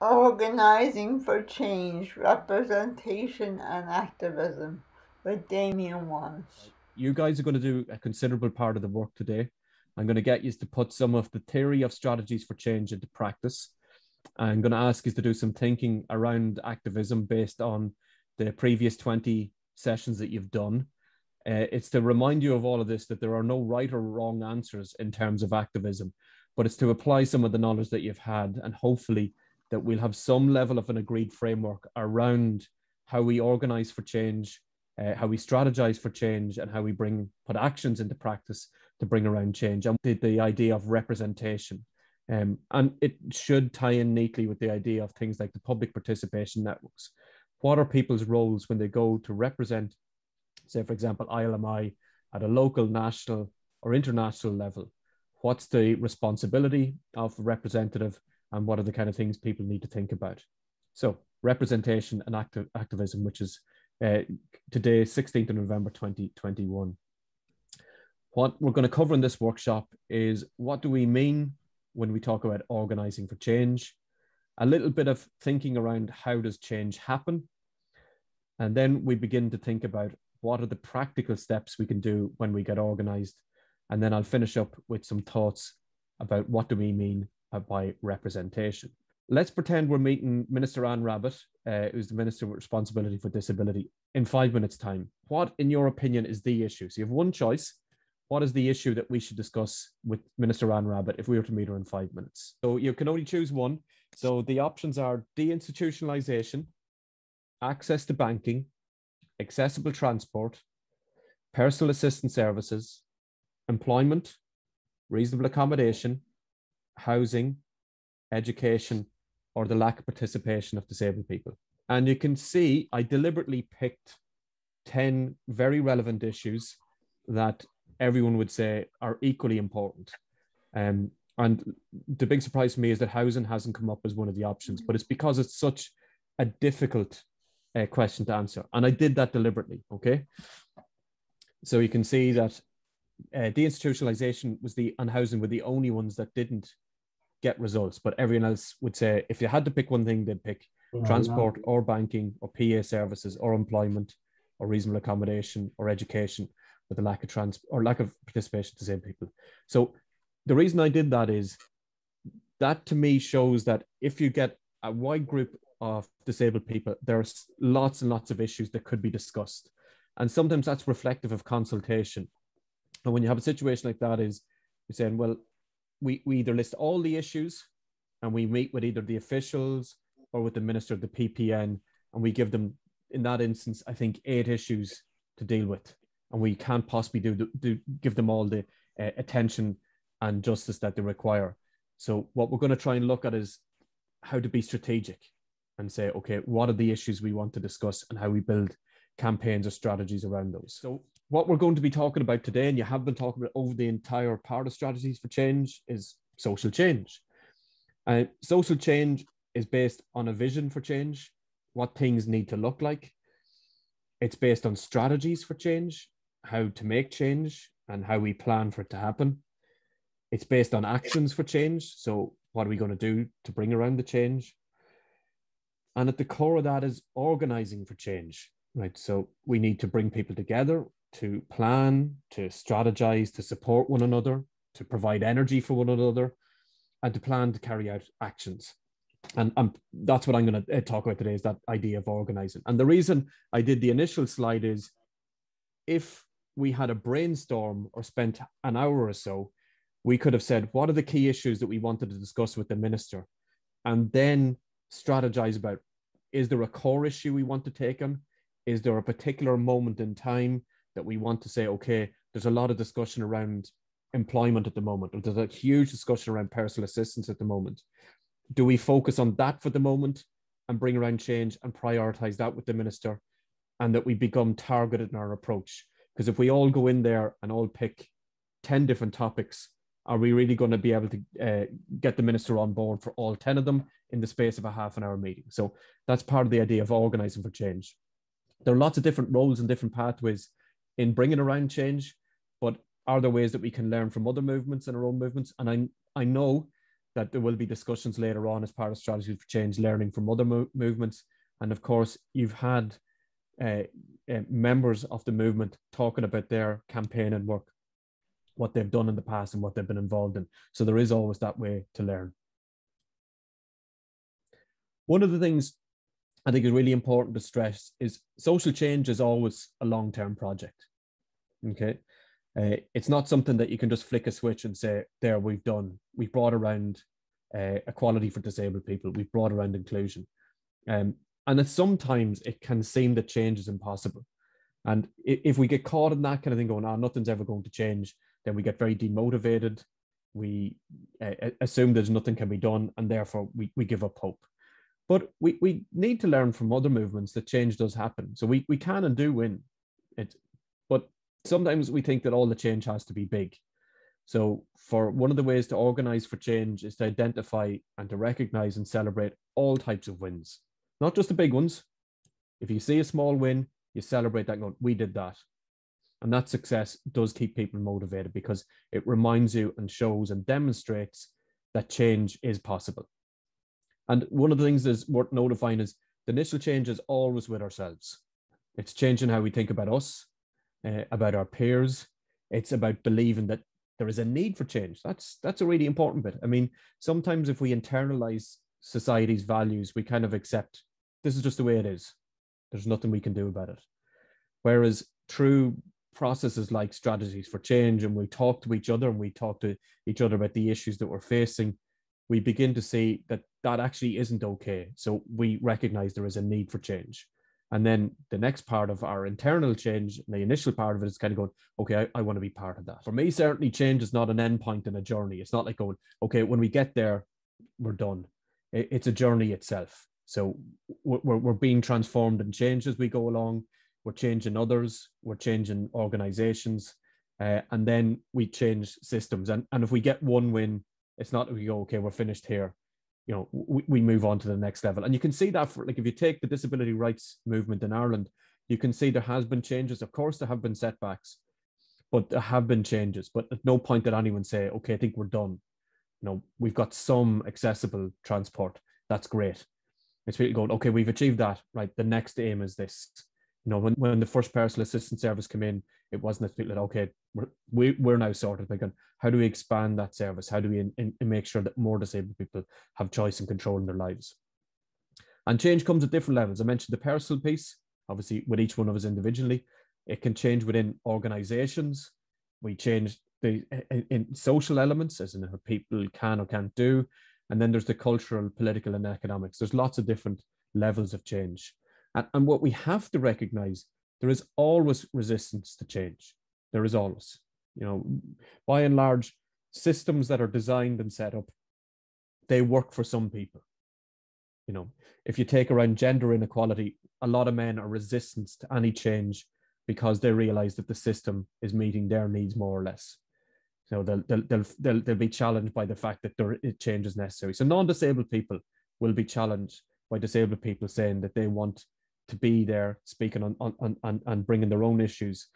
Organizing for Change, Representation and Activism with Damien Walshe. You guys are going to do a considerable part of the work today. I'm going to get you to put some of the theory of strategies for change into practice. I'm going to ask you to do some thinking around activism based on the previous 20 sessions that you've done. It's to remind you of all of this, that there are no right or wrong answers in terms of activism, but it's to apply some of the knowledge that you've had, and hopefully that we'll have some level of an agreed framework around how we organize for change, how we strategize for change, and how we put actions into practice to bring around change. And the idea of representation. And it should tie in neatly with the idea of things like the public participation networks. What are people's roles when they go to represent, say, for example, ILMI at a local, national, or international level? What's the responsibility of a representative, and what are the kind of things people need to think about? So representation and activism, which is today, 16th of November, 2021. What we're going to cover in this workshop is, what do we mean when we talk about organizing for change? A little bit of thinking around how does change happen? And then we begin to think about what are the practical steps we can do when we get organized. And then I'll finish up with some thoughts about what do we mean by representation. Let's pretend we're meeting Minister Anne Rabbitte, who's the Minister with Responsibility for Disability, in 5 minutes' time. What, in your opinion, is the issue? So you have one choice. What is the issue that we should discuss with Minister Anne Rabbitte if we were to meet her in 5 minutes? So you can only choose one. So the options are deinstitutionalization, access to banking, accessible transport, personal assistance services, employment, reasonable accommodation, housing, education, or the lack of participation of disabled people. And you can see I deliberately picked 10 very relevant issues that everyone would say are equally important. And the big surprise for me is that housing hasn't come up as one of the options, but it's because it's such a difficult question to answer. And I did that deliberately, okay? So you can see that deinstitutionalization and housing were the only ones that didn't get results, but everyone else would say if you had to pick one thing, they'd pick transport or banking or PA services or employment or reasonable accommodation or education, with the lack of participation of disabled people. So the reason I did that is that, to me, shows that if you get a wide group of disabled people, there's lots and lots of issues that could be discussed. And sometimes that's reflective of consultation. And when you have a situation like that, is you're saying, well, we either list all the issues and we meet with either the officials or with the minister of the PPN, and we give them, in that instance, I think 8 issues to deal with. And we can't possibly give them all the attention and justice that they require. So what we're going to try and look at is how to be strategic and say, okay, what are the issues we want to discuss and how we build campaigns or strategies around those. So what we're going to be talking about today, and you have been talking about over the entire part of strategies for change, is social change. Social change is based on a vision for change, what things need to look like. It's based on strategies for change, how to make change and how we plan for it to happen. It's based on actions for change. So what are we going to do to bring around the change? And at the core of that is organizing for change, right? So we need to bring people together to plan, to strategize, to support one another, to provide energy for one another, and to plan to carry out actions. And that's what I'm going to talk about today, is that idea of organizing. And the reason I did the initial slide is, if we had a brainstorm or spent an hour or so, we could have said, what are the key issues that we wanted to discuss with the minister? And then strategize about, is there a core issue we want to take on? Is there a particular moment in time that we want to say, okay, there's a lot of discussion around employment at the moment, or there's a huge discussion around personal assistance at the moment. Do we focus on that for the moment and bring around change and prioritize that with the minister, and that we become targeted in our approach? Because if we all go in there and all pick 10 different topics, are we really going to be able to get the minister on board for all 10 of them in the space of a half-an-hour meeting? So that's part of the idea of organizing for change. There are lots of different roles and different pathways in bringing around change, but are there ways that we can learn from other movements and our own movements? And I know that there will be discussions later on as part of Strategy for Change, learning from other movements. And of course, you've had members of the movement talking about their campaign and work, what they've done in the past and what they've been involved in. So there is always that way to learn. One of the things I think is really important to stress is social change is always a long-term project. Okay. It's not something that you can just flick a switch and say, there, we've brought around equality for disabled people. We've brought around inclusion. And sometimes it can seem that change is impossible. And if we get caught in that kind of thing going, nothing's ever going to change, then we get very demotivated. We assume there's nothing can be done, and therefore we give up hope. But we need to learn from other movements that change does happen. So we can and do win it. But sometimes we think that all the change has to be big. So for one of the ways to organize for change is to identify and to recognize and celebrate all types of wins, not just the big ones. If you see a small win, you celebrate that, going, we did that. And that success does keep people motivated because it reminds you and shows and demonstrates that change is possible. And one of the things that's worth notifying is the initial change is always with ourselves. It's changing how we think about us, about our peers. It's about believing that there is a need for change. That's a really important bit. I mean, sometimes if we internalize society's values, we kind of accept this is just the way it is. There's nothing we can do about it. Whereas through processes like strategies for change, and we talk to each other and we talk to each other about the issues that we're facing, we begin to see that that actually isn't okay. So we recognize there is a need for change. And then the next part of our internal change, the initial part of it is kind of going, okay, I want to be part of that. For me, certainly change is not an end point in a journey. It's not like going, okay, when we get there, we're done. It's a journey itself. So we're being transformed and changed as we go along. We're changing others. We're changing organizations. And then we change systems. And if we get one win, it's not that we go, okay, we're finished here. You know, we move on to the next level. And you can see that for, like, if you take the disability rights movement in Ireland, you can see there has been changes. Of course, there have been setbacks, but there have been changes. But at no point did anyone say, okay, I think we're done. You know, we've got some accessible transport. That's great. It's people going, okay, we've achieved that. Right. The next aim is this. You know, when the first personal assistance service came in, it wasn't as people like, okay, we're now sorted. Like, how do we expand that service? How do we make sure that more disabled people have choice and control in their lives? And change comes at different levels. I mentioned the personal piece, obviously with each one of us individually. It can change within organizations. We change in social elements, as in what people can or can't do. And then there's the cultural, political, and economics. There's lots of different levels of change. And what we have to recognize, there is always resistance to change. There is always, you know, by and large, systems that are designed and set up, they work for some people. You know, if you take around gender inequality, a lot of men are resistant to any change because they realize that the system is meeting their needs more or less. So they'll be challenged by the fact that change is necessary. So non-disabled people will be challenged by disabled people saying that they want to be there, speaking on and bringing their own issues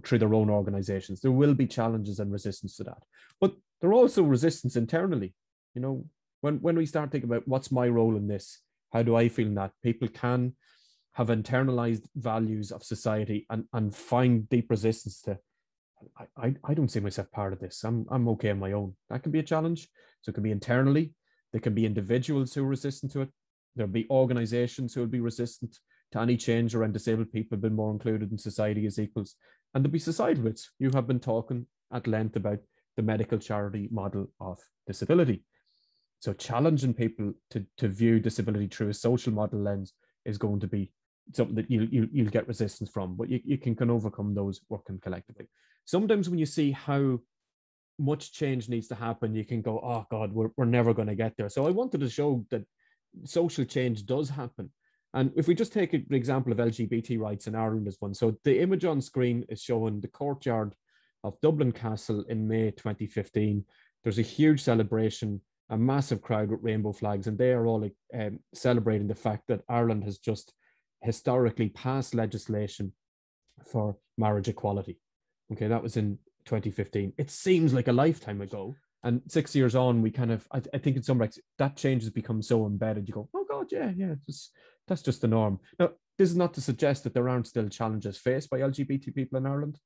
through their own organizations. There will be challenges and resistance to that. But there are also resistance internally. You know, when we start thinking about what's my role in this, how do I feel in that, people can have internalized values of society and find deep resistance to, I don't see myself part of this. I'm okay on my own. That can be a challenge. So it can be internally. There can be individuals who are resistant to it. There'll be organizations who will be resistant to any change around disabled people being more included in society as equals. And there'll be societal bits. You have been talking at length about the medical charity model of disability. So challenging people to view disability through a social model lens is going to be something that you'll get resistance from, but you can overcome those working collectively. Sometimes when you see how much change needs to happen, you can go, oh God, we're never going to get there. So I wanted to show that social change does happen. And if we just take an example of LGBT rights in Ireland as one. So the image on screen is showing the courtyard of Dublin Castle in May 2015. There's a huge celebration, a massive crowd with rainbow flags, and they are all celebrating the fact that Ireland has just historically passed legislation for marriage equality. Okay, that was in 2015. It seems like a lifetime ago, And 6 years on, we kind of, I think in some ways that change has become so embedded. You go, oh God, yeah, that's just the norm. Now, this is not to suggest that there aren't still challenges faced by LGBT people in Ireland,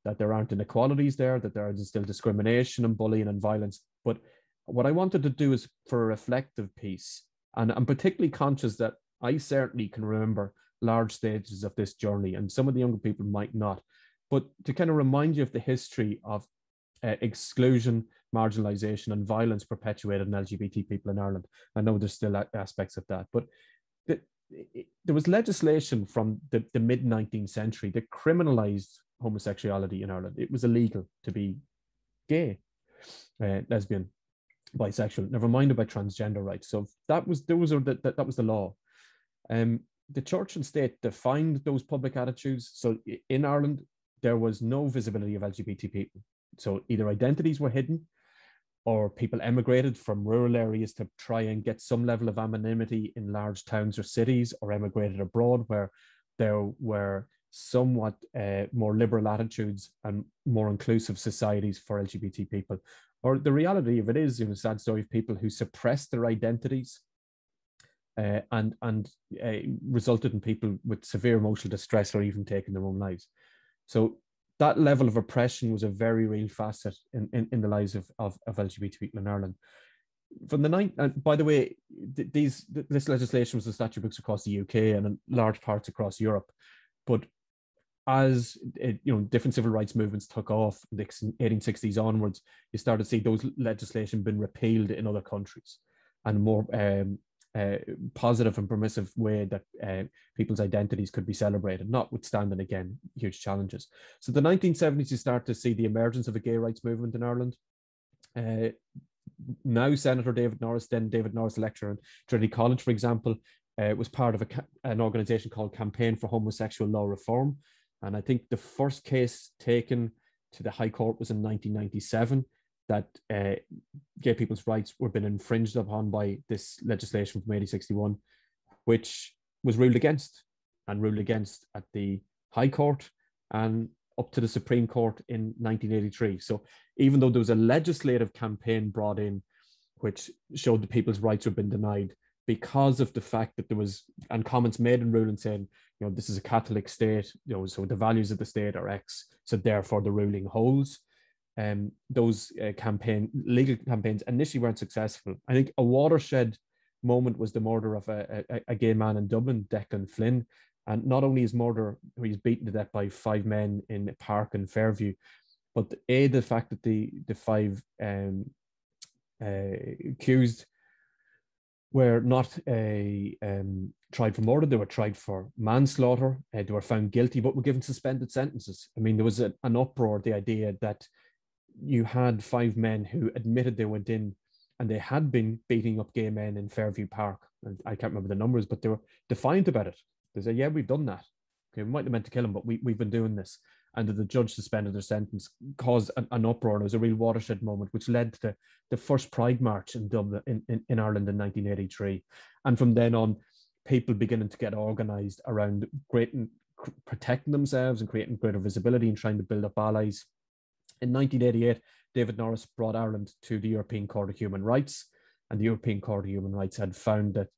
that there aren't inequalities there, that there is still discrimination and bullying and violence. But what I wanted to do is for a reflective piece. And I'm particularly conscious that I certainly can remember large stages of this journey, and some of the younger people might not. But to kind of remind you of the history of exclusion, marginalization, and violence perpetuated in LGBT people in Ireland. I know there's still aspects of that, but there was legislation from the mid 19th century that criminalized homosexuality in Ireland. It was illegal to be gay, lesbian, bisexual, never mind about transgender rights. So that was the law. The church and state defined those public attitudes. So in Ireland, there was no visibility of LGBT people. So either identities were hidden, or people emigrated from rural areas to try and get some level of anonymity in large towns or cities, or emigrated abroad where there were somewhat more liberal attitudes and more inclusive societies for LGBT people. Or the reality of it is, a sad story of people who suppressed their identities and resulted in people with severe emotional distress or even taking their own lives. So that level of oppression was a very real facet in the lives of LGBT people in Ireland. From the by the way, this legislation was in statute books across the UK and in large parts across Europe. But as different civil rights movements took off in the 1860s onwards, you started to see those legislation been repealed in other countries, and more positive and permissive way that people's identities could be celebrated, notwithstanding, again, huge challenges. So the 1970s, you start to see the emergence of a gay rights movement in Ireland. Now Senator David Norris, then David Norris lecturer in Trinity College, for example, was part of an organisation called Campaign for Homosexual Law Reform. And I think the first case taken to the High Court was in 1997, that gay people's rights were being infringed upon by this legislation from 1861, which was ruled against at the High Court and up to the Supreme Court in 1983. So even though there was a legislative campaign brought in which showed that people's rights were being denied, because of the fact that there was, and comments made in ruling saying, this is a Catholic state, so the values of the state are X, so therefore the ruling holds. Those legal campaigns initially weren't successful. I think a watershed moment was the murder of a gay man in Dublin, Declan Flynn. And not only his murder, where he's beaten to death by 5 men in a park in Fairview, but the fact that the 5 accused were not tried for murder, they were tried for manslaughter. They were found guilty, but were given suspended sentences. I mean, there was an uproar, the idea that you had 5 men who admitted they went in and they had been beating up gay men in Fairview Park. And I can't remember the numbers, but they were defiant about it. They said, yeah, we've done that. Okay, we might have meant to kill him, but we've been doing this. And the judge suspended their sentence, caused an uproar. And it was a real watershed moment, which led to the first Pride March in Dublin, in Ireland in 1983. And from then on, people beginning to get organised around protecting themselves and creating greater visibility and trying to build up allies. In 1988, David Norris brought Ireland to the European Court of Human Rights, and the European Court of Human Rights had found that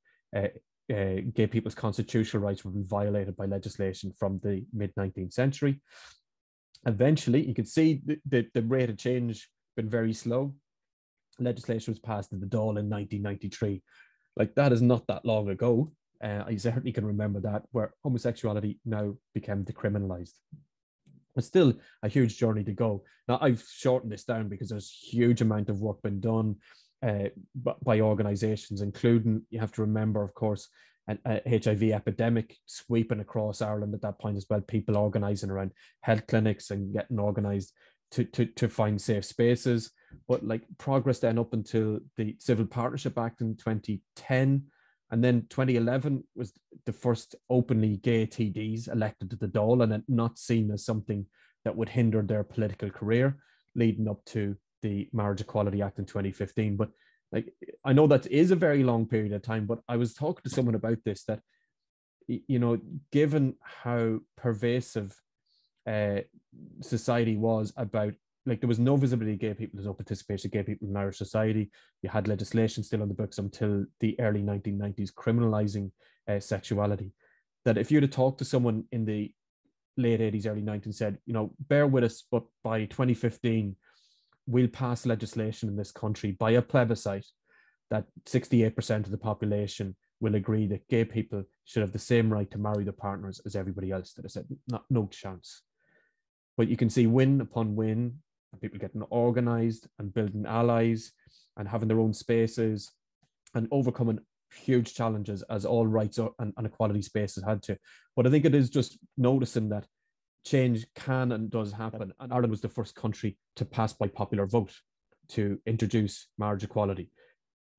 gay people's constitutional rights were being violated by legislation from the mid-19th century. Eventually, you can see the rate of change been very slow. Legislation was passed in the Dáil in 1993. Like, that is not that long ago. I certainly can remember that, where homosexuality now became decriminalized. But still a huge journey to go. Now, I've shortened this down because there's a huge amount of work been done by organizations, including, you have to remember, of course, a HIV epidemic sweeping across Ireland at that point as well, people organizing around health clinics and getting organized to find safe spaces. But like, progress then up until the Civil Partnership Act in 2010. And then 2011 was the first openly gay TDs elected to the Dáil, and it not seen as something that would hinder their political career, leading up to the Marriage Equality Act in 2015. But like, I know that is a very long period of time, but I was talking to someone about this, that, given how pervasive society was about like there was no visibility of gay people, there's no participation of gay people in Irish society. You had legislation still on the books until the early 1990s criminalizing sexuality. That if you'd have talked to someone in the late 80s, early 90s, said, you know, bear with us, but by 2015, we'll pass legislation in this country by a plebiscite that 68% of the population will agree that gay people should have the same right to marry their partners as everybody else. That I said, no chance. But you can see win upon win, and people getting organized and building allies and having their own spaces and overcoming huge challenges as all rights and equality spaces had to. But I think it is just noticing that change can and does happen. And Ireland was the first country to pass by popular vote to introduce marriage equality.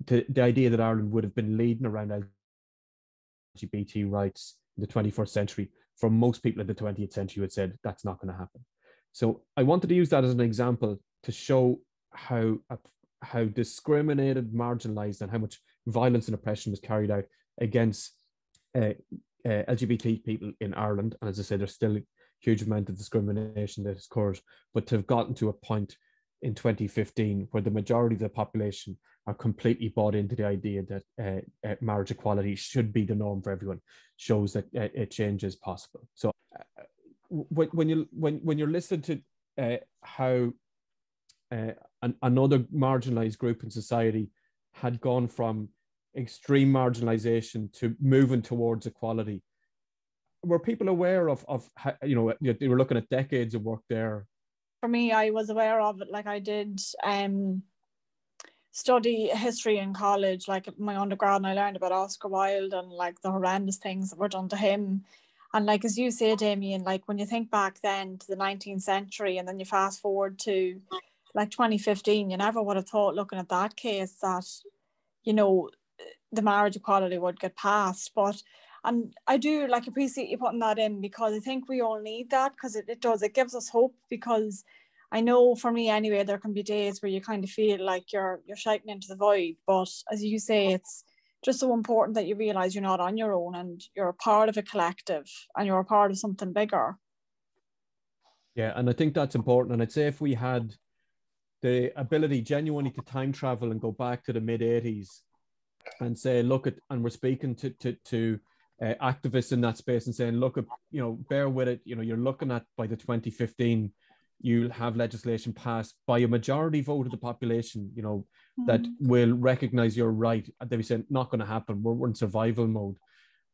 The idea that Ireland would have been leading around LGBT rights in the 21st century, for most people in the 20th century had said that's not going to happen. So I wanted to use that as an example to show how discriminated, marginalized, and how much violence and oppression was carried out against LGBT people in Ireland. And as I said, there's still a huge amount of discrimination that has occurred, but to have gotten to a point in 2015 where the majority of the population are completely bought into the idea that marriage equality should be the norm for everyone shows that a change is possible. So when you're listening to how another marginalized group in society had gone from extreme marginalization to moving towards equality, were people aware of how, you know, they were looking at decades of work there? For me, I was aware of it. Like I did study history in college, like my undergrad, and I learned about Oscar Wilde and like the horrendous things that were done to him. And like, as you say, Damien, like when you think back then to the 19th century and then you fast forward to like 2015, you never would have thought, looking at that case, that, you know, the marriage equality would get passed. But, and I do like appreciate you putting that in, because I think we all need that, because it gives us hope. Because I know for me anyway, there can be days where you kind of feel like you're shouting into the void. But as you say, it's just so important that you realise you're not on your own and you're a part of a collective and you're a part of something bigger. Yeah, and I think that's important. And I'd say if we had the ability genuinely to time travel and go back to the mid-80s and say, look at, and we're speaking to activists in that space and saying, look, at, you know, bear with it, you know, you're looking at by the 2015, you'll have legislation passed by a majority vote of the population, you know, that will recognize your right. They be saying, not going to happen. We're in survival mode.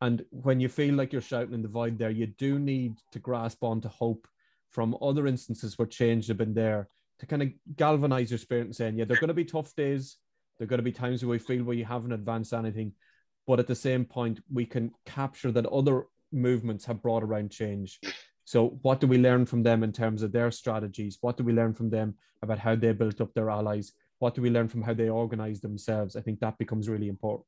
And when you feel like you're shouting in the void there, you do need to grasp onto hope from other instances where change have been there to kind of galvanize your spirit and saying, yeah, there are going to be tough days. There are going to be times where we feel where you haven't advanced anything. But at the same point, we can capture that other movements have brought around change. So what do we learn from them in terms of their strategies? What do we learn from them about how they built up their allies? What do we learn from how they organize themselves? I think that becomes really important.